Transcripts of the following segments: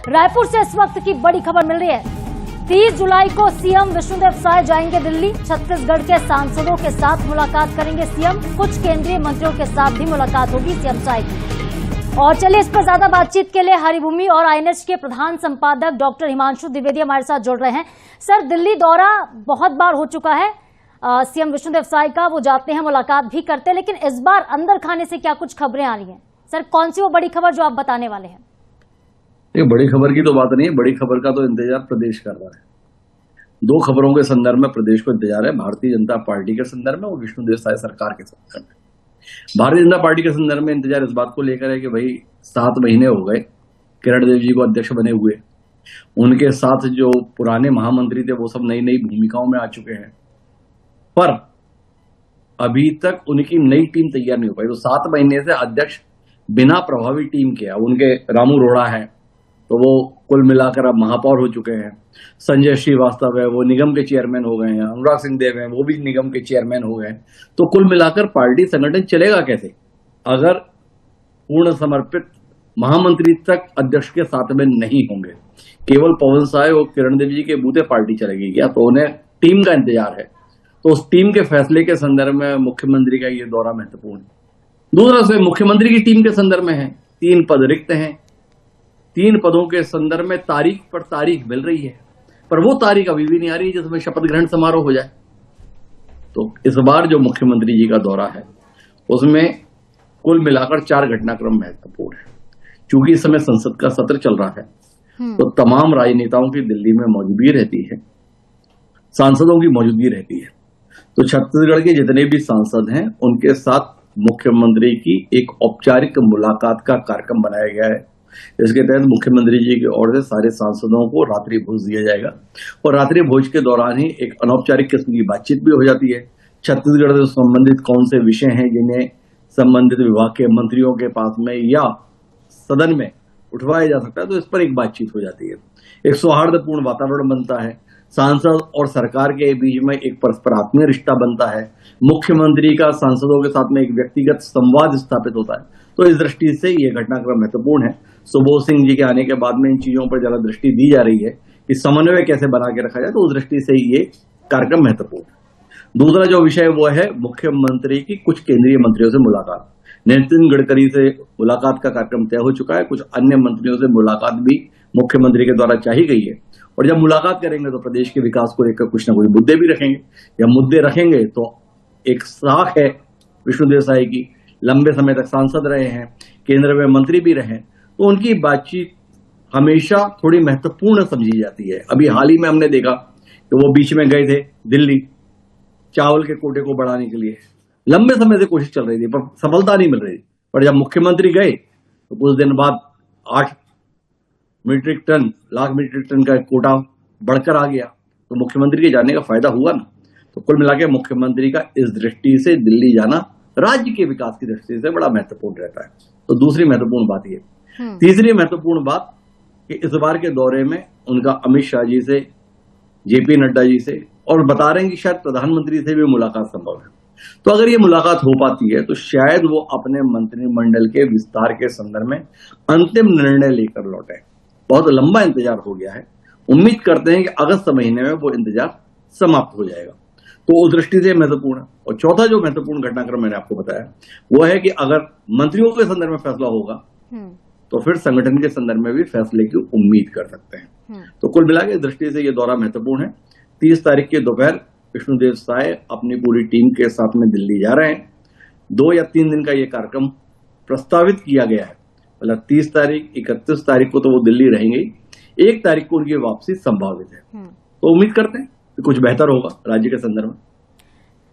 रायपुर से इस वक्त की बड़ी खबर मिल रही है। 30 जुलाई को सीएम विष्णुदेव साय जाएंगे दिल्ली। छत्तीसगढ़ के सांसदों के साथ मुलाकात करेंगे सीएम। कुछ केंद्रीय मंत्रियों के साथ भी मुलाकात होगी सीएम साय की। और चलिए इस पर ज्यादा बातचीत के लिए हरिभूमि और आईएनएच के प्रधान संपादक डॉक्टर हिमांशु द्विवेदी हमारे साथ जुड़ रहे हैं। सर, दिल्ली दौरा बहुत बार हो चुका है सीएम विष्णुदेव साय का, वो जाते हैं, मुलाकात भी करते हैं, लेकिन इस बार अंदर खाने से क्या कुछ खबरें आ रही हैं? सर, कौन सी वो बड़ी खबर जो आप बताने वाले हैं? ये बड़ी खबर की तो बात नहीं है, बड़ी खबर का तो इंतजार प्रदेश कर रहा है। दो खबरों के संदर्भ में प्रदेश को इंतजार है, भारतीय जनता पार्टी के संदर्भ में और विष्णुदेव साय सरकार के संदर्भ में। भारतीय जनता पार्टी के संदर्भ में इंतजार इस बात को लेकर है कि भाई 7 महीने हो गए किरण देव जी को अध्यक्ष बने हुए। उनके साथ जो पुराने महामंत्री थे वो सब नई नई भूमिकाओं में आ चुके हैं, पर अभी तक उनकी नई टीम तैयार नहीं हो पाई। तो 7 महीने से अध्यक्ष बिना प्रभावी टीम के, उनके रामू रोड़ा है तो वो कुल मिलाकर अब महापौर हो चुके हैं। संजय श्रीवास्तव है, वो निगम के चेयरमैन हो गए हैं। अनुराग सिंह देव है, वो भी निगम के चेयरमैन हो गए। तो कुल मिलाकर पार्टी संगठन चलेगा कैसे अगर पूर्ण समर्पित महामंत्री तक अध्यक्ष के साथ में नहीं होंगे? केवल पवन साय और किरण देव जी के बूते पार्टी चलेगी क्या? तो उन्हें टीम का इंतजार है। तो उस टीम के फैसले के संदर्भ में मुख्यमंत्री का ये दौरा महत्वपूर्ण है। दूसरा से मुख्यमंत्री की टीम के संदर्भ में है, 3 पद रिक्त हैं। 3 पदों के संदर्भ में तारीख पर तारीख मिल रही है, पर वो तारीख अभी भी नहीं आ रही जिसमें शपथ ग्रहण समारोह हो जाए। तो इस बार जो मुख्यमंत्री जी का दौरा है उसमें कुल मिलाकर 4 घटनाक्रम महत्वपूर्ण है। चूंकि इस समय संसद का सत्र चल रहा है तो तमाम राजनेताओं की दिल्ली में मौजूदगी रहती है, सांसदों की मौजूदगी रहती है। तो छत्तीसगढ़ के जितने भी सांसद हैं उनके साथ मुख्यमंत्री की एक औपचारिक मुलाकात का कार्यक्रम बनाया गया है। इसके तहत मुख्यमंत्री जी की ओर से सारे सांसदों को रात्रि भोज दिया जाएगा और रात्रि भोज के दौरान ही एक अनौपचारिक किस्म की बातचीत भी हो जाती है। छत्तीसगढ़ से संबंधित कौन से विषय हैं जिन्हें संबंधित विभाग के मंत्रियों के पास में या सदन में उठवाया जा सकता है, तो इस पर एक बातचीत हो जाती है। एक सौहार्दपूर्ण वातावरण बनता है, सांसद और सरकार के बीच में एक परस्पर आत्मीय रिश्ता बनता है, मुख्यमंत्री का सांसदों के साथ में एक व्यक्तिगत संवाद स्थापित होता है। तो इस दृष्टि से ये घटनाक्रम महत्वपूर्ण है। सुबोध सिंह जी के आने के बाद में इन चीजों पर ज्यादा दृष्टि दी जा रही है कि समन्वय कैसे बना के रखा जाए, तो उस दृष्टि से ये कार्यक्रम महत्वपूर्ण है। दूसरा जो विषय वो है मुख्यमंत्री की कुछ केंद्रीय मंत्रियों से मुलाकात। नितिन गडकरी से मुलाकात का कार्यक्रम तय हो चुका है, कुछ अन्य मंत्रियों से मुलाकात भी मुख्यमंत्री के द्वारा चाही गई है। और जब मुलाकात करेंगे तो प्रदेश के विकास को लेकर कुछ न कुछ मुद्दे भी रखेंगे। जब मुद्दे रखेंगे तो एक साख है विष्णुदेव साय की, लंबे समय तक सांसद रहे हैं, केंद्र में मंत्री भी रहे, तो उनकी बातचीत हमेशा थोड़ी महत्वपूर्ण समझी जाती है। अभी हाल ही में हमने देखा कि वो बीच में गए थे दिल्ली चावल के कोटे को बढ़ाने के लिए। लंबे समय से कोशिश चल रही थी पर सफलता नहीं मिल रही थी, पर जब मुख्यमंत्री गए तो कुछ दिन बाद 8 लाख मीट्रिक टन का कोटा बढ़कर आ गया। तो मुख्यमंत्री के जाने का फायदा हुआ ना। तो कुल मिला के मुख्यमंत्री का इस दृष्टि से दिल्ली जाना राज्य के विकास की दृष्टि से बड़ा महत्वपूर्ण रहता है। तो दूसरी महत्वपूर्ण बात ये। तीसरी महत्वपूर्ण बात कि इस बार के दौरे में उनका अमित शाह जी से, जेपी नड्डा जी से और बता रहे हैं कि शायद प्रधानमंत्री से भी मुलाकात संभव है। तो अगर ये मुलाकात हो पाती है तो शायद वो अपने मंत्रिमंडल के विस्तार के संदर्भ में अंतिम निर्णय लेकर लौटे। बहुत लंबा इंतजार हो गया है, उम्मीद करते हैं कि अगस्त महीने में वो इंतजार समाप्त हो जाएगा। तो उस दृष्टि से महत्वपूर्ण है। और चौथा जो महत्वपूर्ण घटनाक्रम मैंने आपको बताया वो है कि अगर मंत्रियों के संदर्भ में फैसला होगा तो फिर संगठन के संदर्भ में भी फैसले की उम्मीद कर सकते हैं। तो कुल मिला के दृष्टि से ये दौरा महत्वपूर्ण है। 30 तारीख की दोपहर विष्णुदेव साय अपनी पूरी टीम के साथ में दिल्ली जा रहे हैं। 2 या 3 दिन का ये कार्यक्रम प्रस्तावित किया गया है। मतलब 30 तारीख, 31 तारीख को तो वो दिल्ली रहेंगे, 1 तारीख को उनकी वापसी संभावित है। तो उम्मीद करते हैं कि कुछ बेहतर होगा राज्य के संदर्भ में।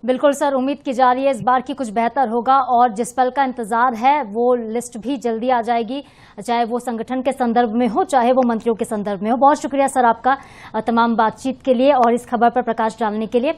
बिल्कुल सर, उम्मीद की जा रही है इस बार की कुछ बेहतर होगा और जिस पल का इंतजार है वो लिस्ट भी जल्दी आ जाएगी, चाहे वो संगठन के संदर्भ में हो चाहे वो मंत्रियों के संदर्भ में हो। बहुत शुक्रिया सर आपका तमाम बातचीत के लिए और इस खबर पर प्रकाश डालने के लिए।